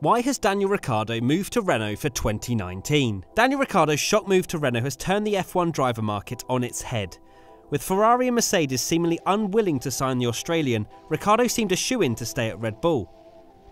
Why has Daniel Ricciardo moved to Renault for 2019? Daniel Ricciardo's shock move to Renault has turned the F1 driver market on its head. With Ferrari and Mercedes seemingly unwilling to sign the Australian, Ricciardo seemed a shoo-in to stay at Red Bull.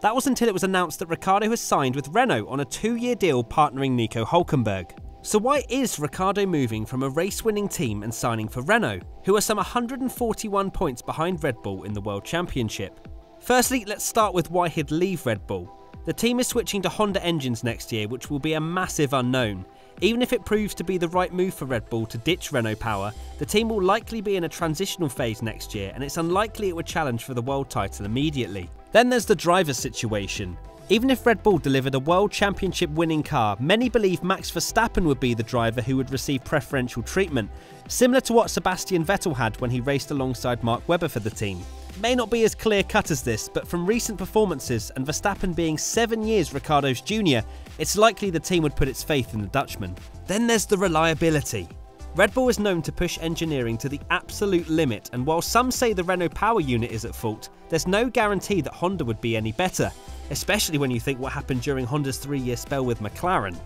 That was until it was announced that Ricciardo has signed with Renault on a 2-year deal partnering Nico Hülkenberg. So why is Ricciardo moving from a race-winning team and signing for Renault, who are some 141 points behind Red Bull in the World Championship? Firstly, let's start with why he'd leave Red Bull. The team is switching to Honda engines next year, which will be a massive unknown. Even if it proves to be the right move for Red Bull to ditch Renault power, the team will likely be in a transitional phase next year, and it's unlikely it would challenge for the world title immediately. Then there's the driver's situation. Even if Red Bull delivered a World Championship winning car, many believe Max Verstappen would be the driver who would receive preferential treatment, similar to what Sebastian Vettel had when he raced alongside Mark Webber for the team. It may not be as clear-cut as this, but from recent performances and Verstappen being 7 years Ricciardo's junior, it's likely the team would put its faith in the Dutchman. Then there's the reliability. Red Bull is known to push engineering to the absolute limit, and while some say the Renault power unit is at fault, there's no guarantee that Honda would be any better, especially when you think what happened during Honda's 3-year spell with McLaren.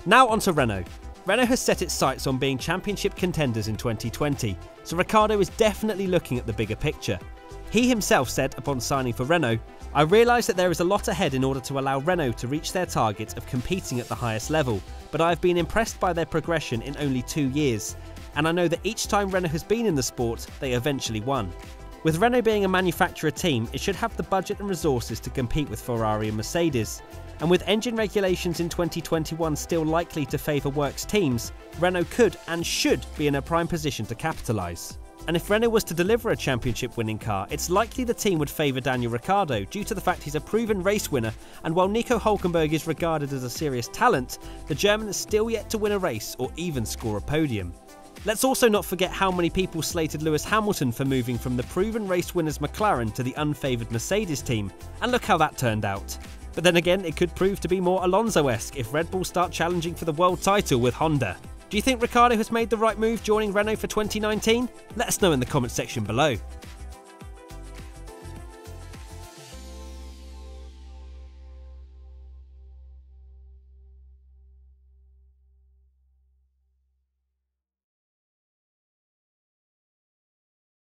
Now onto Renault. Renault has set its sights on being championship contenders in 2020, so Ricciardo is definitely looking at the bigger picture. He himself said upon signing for Renault, "I realise that there is a lot ahead in order to allow Renault to reach their target of competing at the highest level, but I have been impressed by their progression in only 2 years, and I know that each time Renault has been in the sport, they eventually won." With Renault being a manufacturer team, it should have the budget and resources to compete with Ferrari and Mercedes. And with engine regulations in 2021 still likely to favour works teams, Renault could and should be in a prime position to capitalise. And if Renault was to deliver a championship winning car, it's likely the team would favour Daniel Ricciardo due to the fact he's a proven race winner, and while Nico Hülkenberg is regarded as a serious talent, the German is still yet to win a race or even score a podium. Let's also not forget how many people slated Lewis Hamilton for moving from the proven race winners McLaren to the unfavoured Mercedes team, and look how that turned out. But then again, it could prove to be more Alonso-esque if Red Bull start challenging for the world title with Honda. Do you think Ricciardo has made the right move joining Renault for 2019? Let us know in the comments section below.